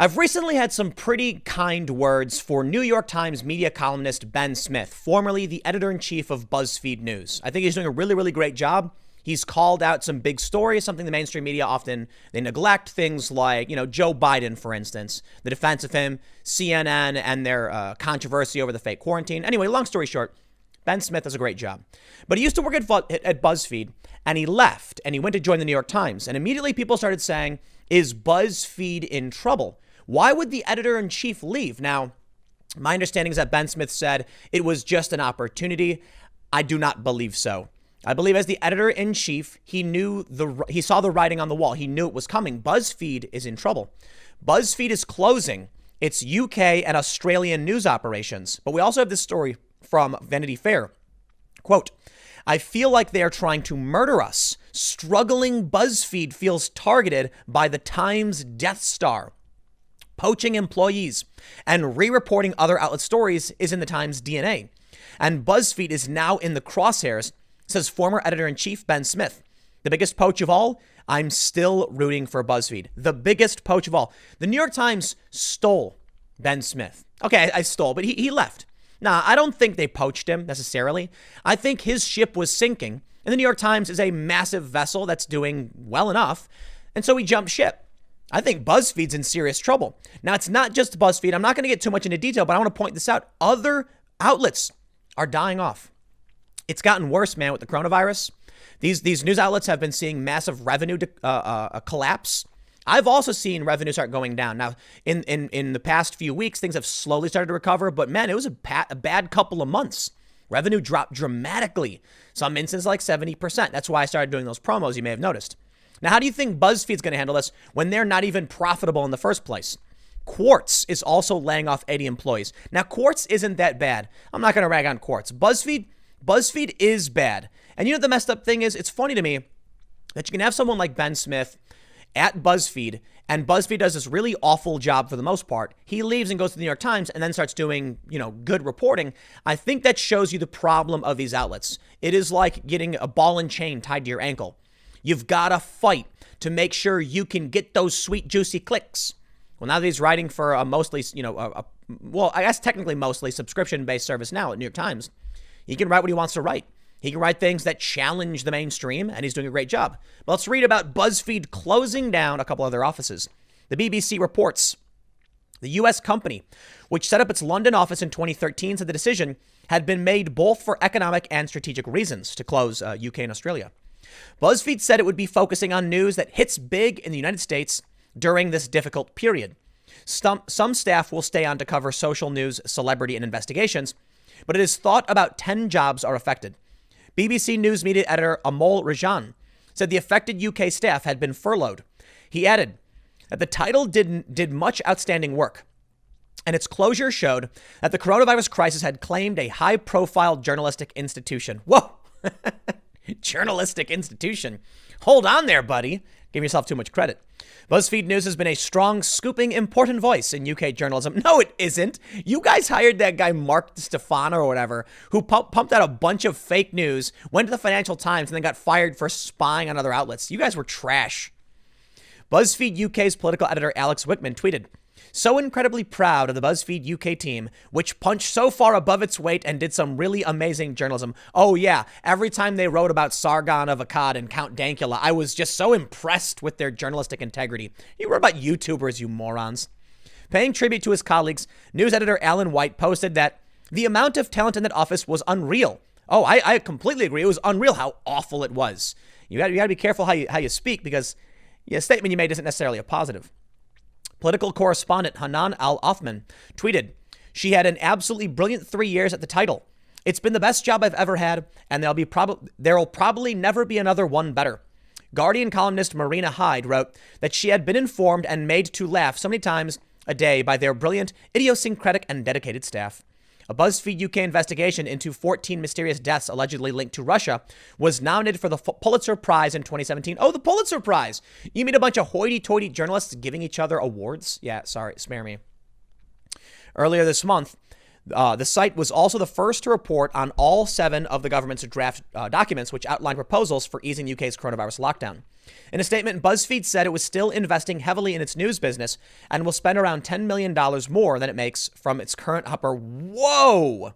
I've recently had some pretty kind words for New York Times media columnist Ben Smith, formerly the editor-in-chief of Buzzfeed News. I think he's doing a really, really great job. He's called out some big stories, something the mainstream media often they neglect. Things like, Joe Biden, for instance, the defense of him, CNN and their controversy over the fake quarantine. Anyway, long story short, Ben Smith does a great job. But he used to work at Buzzfeed, and he left, and he went to join the New York Times. And immediately people started saying, is Buzzfeed in trouble? Why would the editor-in-chief leave? Now, my understanding is that Ben Smith said it was just an opportunity. I do not believe so. I believe as the editor-in-chief, he saw the writing on the wall. He knew it was coming. Buzzfeed is in trouble. Buzzfeed is closing its UK and Australian news operations. But we also have this story from Vanity Fair. Quote, I feel like they are trying to murder us. Struggling Buzzfeed feels targeted by the Times Death Star. Poaching employees and re-reporting other outlet stories is in the Times' DNA. And Buzzfeed is now in the crosshairs, says former editor-in-chief Ben Smith. The biggest poach of all? I'm still rooting for Buzzfeed. The biggest poach of all. The New York Times stole Ben Smith. Okay, I stole, but he left. Now, I don't think they poached him necessarily. I think his ship was sinking, and the New York Times is a massive vessel that's doing well enough, and so he jumped ship. I think BuzzFeed's in serious trouble. Now, it's not just BuzzFeed. I'm not going to get too much into detail, but I want to point this out. Other outlets are dying off. It's gotten worse, man, with the coronavirus. These news outlets have been seeing massive revenue collapse. I've also seen revenue start going down. Now, in the past few weeks, things have slowly started to recover. But, man, it was a bad couple of months. Revenue dropped dramatically. Some instances like 70%. That's why I started doing those promos, you may have noticed. Now, how do you think BuzzFeed's going to handle this when they're not even profitable in the first place? Quartz is also laying off 80 employees. Now, Quartz isn't that bad. I'm not going to rag on Quartz. BuzzFeed is bad. And you know the messed up thing is? It's funny to me that you can have someone like Ben Smith at BuzzFeed, and BuzzFeed does this really awful job for the most part. He leaves and goes to the New York Times and then starts doing, good reporting. I think that shows you the problem of these outlets. It is like getting a ball and chain tied to your ankle. You've got to fight to make sure you can get those sweet, juicy clicks. Well, now that he's writing for a mostly, I guess technically mostly subscription-based service now at New York Times, he can write what he wants to write. He can write things that challenge the mainstream, and he's doing a great job. But let's read about BuzzFeed closing down a couple other offices. The BBC reports the U.S. company, which set up its London office in 2013, said the decision had been made both for economic and strategic reasons to close UK and Australia. BuzzFeed said it would be focusing on news that hits big in the United States during this difficult period. Some staff will stay on to cover social news, celebrity, and investigations, but it is thought about 10 jobs are affected. BBC News media editor Amol Rajan said the affected UK staff had been furloughed. He added that the title did much outstanding work, and its closure showed that the coronavirus crisis had claimed a high-profile journalistic institution. Whoa! Journalistic institution. Hold on there, buddy. Give yourself too much credit. BuzzFeed News has been a strong, scooping, important voice in UK journalism. No, it isn't. You guys hired that guy, Mark Stefano or whatever, who pumped out a bunch of fake news, went to the Financial Times, and then got fired for spying on other outlets. You guys were trash. BuzzFeed UK's political editor Alex Wickman tweeted, so incredibly proud of the BuzzFeed UK team, which punched so far above its weight and did some really amazing journalism. Oh yeah, every time they wrote about Sargon of Akkad and Count Dankula, I was just so impressed with their journalistic integrity. You wrote about YouTubers, you morons. Paying tribute to his colleagues, news editor Alan White posted that the amount of talent in that office was unreal. Oh, I completely agree. It was unreal how awful it was. You got to be careful how you speak, because a statement you made isn't necessarily a positive. Political correspondent Hanan Al-Othman tweeted, she had an absolutely brilliant 3 years at the title. It's been the best job I've ever had, and there'll probably never be another one better. Guardian columnist Marina Hyde wrote that she had been informed and made to laugh so many times a day by their brilliant, idiosyncratic, and dedicated staff. A BuzzFeed UK investigation into 14 mysterious deaths allegedly linked to Russia was nominated for the Pulitzer Prize in 2017. Oh, the Pulitzer Prize. You mean a bunch of hoity-toity journalists giving each other awards? Yeah, sorry, spare me. Earlier this month, the site was also the first to report on all 7 of the government's draft documents, which outlined proposals for easing UK's coronavirus lockdown. In a statement, Buzzfeed said it was still investing heavily in its news business and will spend around $10 million more than it makes from its current upper. Whoa!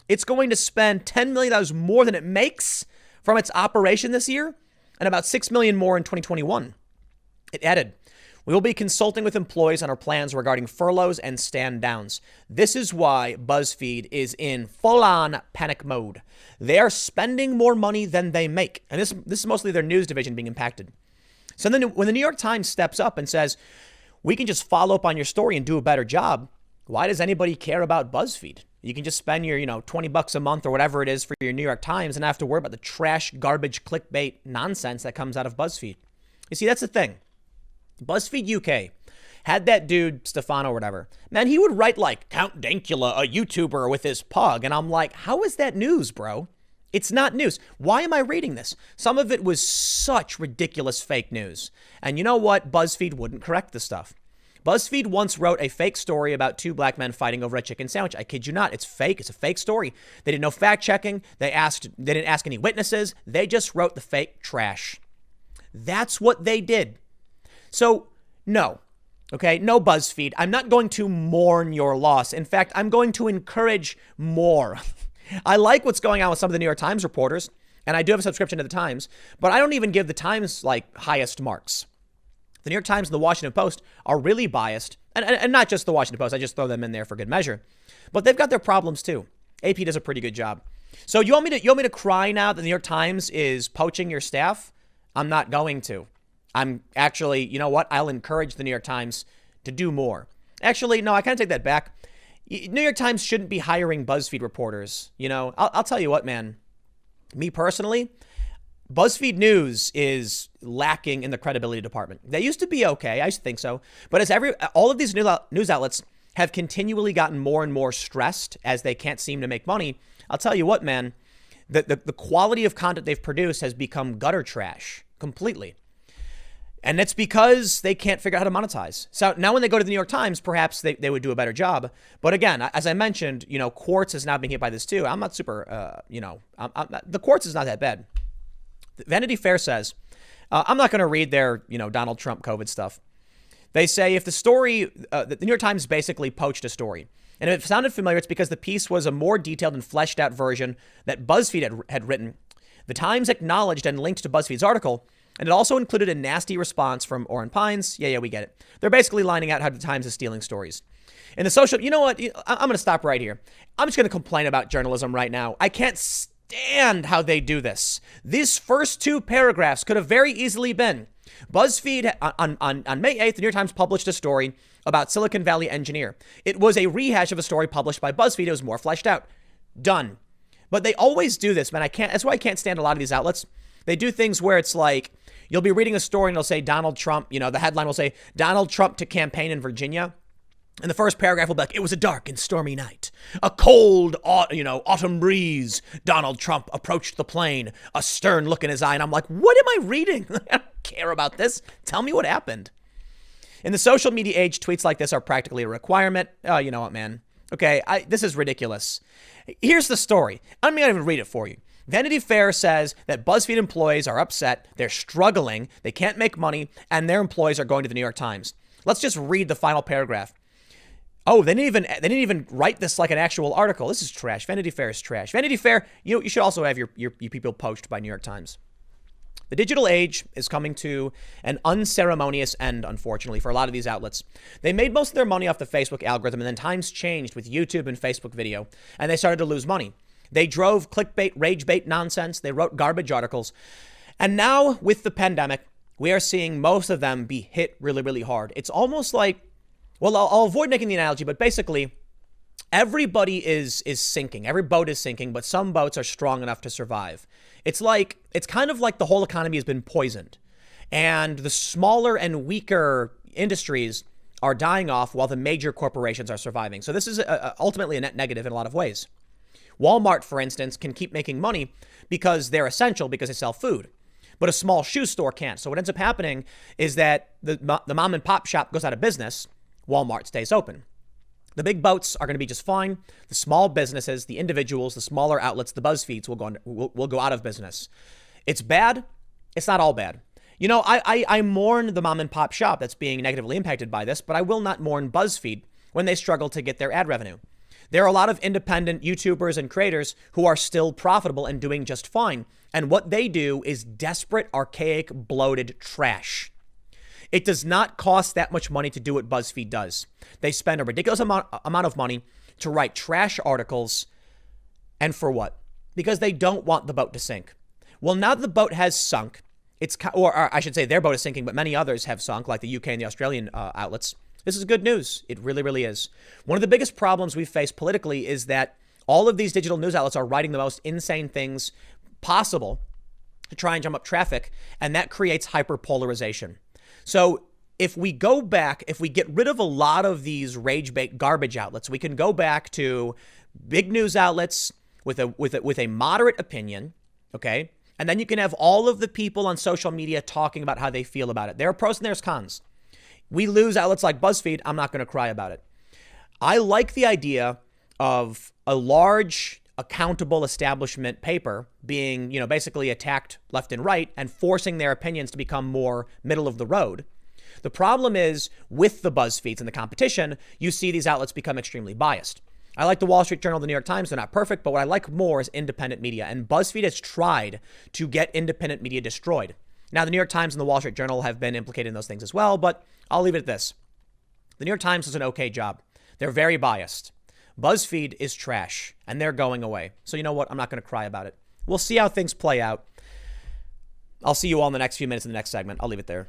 It's going to spend $10 million more than it makes from its operation this year and about $6 million more in 2021. It added, we will be consulting with employees on our plans regarding furloughs and stand downs. This is why BuzzFeed is in full-on panic mode. They are spending more money than they make. And this is mostly their news division being impacted. So then when the New York Times steps up and says, we can just follow up on your story and do a better job, why does anybody care about BuzzFeed? You can just spend your, $20 a month or whatever it is for your New York Times and not have to worry about the trash, garbage, clickbait nonsense that comes out of BuzzFeed. You see, that's the thing. BuzzFeed UK had that dude, Stefano or whatever. Man, he would write like Count Dankula, a YouTuber with his pug. And I'm like, how is that news, bro? It's not news. Why am I reading this? Some of it was such ridiculous fake news. And you know what? BuzzFeed wouldn't correct the stuff. BuzzFeed once wrote a fake story about two black men fighting over a chicken sandwich. I kid you not. It's fake. It's a fake story. They did no fact checking. They didn't ask any witnesses. They just wrote the fake trash. That's what they did. So, no. Okay, no BuzzFeed. I'm not going to mourn your loss. In fact, I'm going to encourage more. I like what's going on with some of the New York Times reporters, and I do have a subscription to the Times, but I don't even give the Times highest marks. The New York Times and the Washington Post are really biased, and not just the Washington Post. I just throw them in there for good measure, but they've got their problems too. AP does a pretty good job. So you want me to cry now that the New York Times is poaching your staff? I'm not going to. I'm actually, you know what? I'll encourage the New York Times to do more. Actually, no, I kind of take that back. New York Times shouldn't be hiring BuzzFeed reporters. I'll tell you what, man. Me personally, BuzzFeed News is lacking in the credibility department. They used to be okay. I used to think so. But as all of these news outlets have continually gotten more and more stressed as they can't seem to make money, I'll tell you what, man. The quality of content they've produced has become gutter trash completely. And it's because they can't figure out how to monetize. So now when they go to the New York Times, perhaps they would do a better job. But again, as I mentioned, Quartz is now being hit by this too. I'm not super, the Quartz is not that bad. Vanity Fair says, I'm not going to read their, Donald Trump COVID stuff. They say if the story, the New York Times basically poached a story. And if it sounded familiar, it's because the piece was a more detailed and fleshed out version that BuzzFeed had written. The Times acknowledged and linked to BuzzFeed's article, and it also included a nasty response from Oren Pines. Yeah, we get it. They're basically lining out how the Times is stealing stories. In the social, you know what? I'm going to stop right here. I'm just going to complain about journalism right now. I can't stand how they do this. These first two paragraphs could have very easily been BuzzFeed on May 8th, the New York Times published a story about Silicon Valley engineer. It was a rehash of a story published by BuzzFeed. It was more fleshed out. Done. But they always do this, man. That's why I can't stand a lot of these outlets. They do things where it's like, you'll be reading a story and it'll say Donald Trump, the headline will say Donald Trump to campaign in Virginia. And the first paragraph will be like, it was a dark and stormy night. A cold, autumn breeze. Donald Trump approached the plane, a stern look in his eye. And I'm like, what am I reading? I don't care about this. Tell me what happened. In the social media age, tweets like this are practically a requirement. Oh, you know what, man? Okay, this is ridiculous. Here's the story. I'm not even read it for you. Vanity Fair says that BuzzFeed employees are upset, they're struggling, they can't make money, and their employees are going to the New York Times. Let's just read the final paragraph. Oh, they didn't even write this like an actual article. This is trash. Vanity Fair is trash. Vanity Fair, you should also have your people poached by New York Times. The digital age is coming to an unceremonious end, unfortunately, for a lot of these outlets. They made most of their money off the Facebook algorithm, and then times changed with YouTube and Facebook video, and they started to lose money. They drove clickbait, rage bait nonsense. They wrote garbage articles. And now with the pandemic, we are seeing most of them be hit really, really hard. It's almost like, well, I'll avoid making the analogy, but basically everybody is sinking. Every boat is sinking, but some boats are strong enough to survive. It's kind of like the whole economy has been poisoned, and the smaller and weaker industries are dying off while the major corporations are surviving. So this is ultimately a net negative in a lot of ways. Walmart, for instance, can keep making money because they're essential because they sell food, but a small shoe store can't. So what ends up happening is that the mom and pop shop goes out of business. Walmart stays open. The big boats are going to be just fine. The small businesses, the individuals, the smaller outlets, the BuzzFeeds will go out of business. It's bad. It's not all bad. I mourn the mom and pop shop that's being negatively impacted by this, but I will not mourn BuzzFeed when they struggle to get their ad revenue. There are a lot of independent YouTubers and creators who are still profitable and doing just fine. And what they do is desperate, archaic, bloated trash. It does not cost that much money to do what BuzzFeed does. They spend a ridiculous amount of money to write trash articles. And for what? Because they don't want the boat to sink. Well, now that the boat has sunk, or I should say their boat is sinking, but many others have sunk, like the UK and the Australian outlets. This is good news. It really, really is. One of the biggest problems we face politically is that all of these digital news outlets are writing the most insane things possible to try and jump up traffic, and that creates hyperpolarization. So if we go back, if we get rid of a lot of these rage bait garbage outlets, we can go back to big news outlets with a moderate opinion, okay? And then you can have all of the people on social media talking about how they feel about it. There are pros and there's cons. We lose outlets like BuzzFeed. I'm not going to cry about it. I like the idea of a large, accountable establishment paper being, basically attacked left and right and forcing their opinions to become more middle of the road. The problem is with the BuzzFeeds and the competition, you see these outlets become extremely biased. I like the Wall Street Journal, the New York Times. They're not perfect, but what I like more is independent media. And BuzzFeed has tried to get independent media destroyed. Now, the New York Times and the Wall Street Journal have been implicated in those things as well, but I'll leave it at this. The New York Times does an okay job. They're very biased. BuzzFeed is trash, and they're going away. So you know what? I'm not going to cry about it. We'll see how things play out. I'll see you all in the next few minutes in the next segment. I'll leave it there.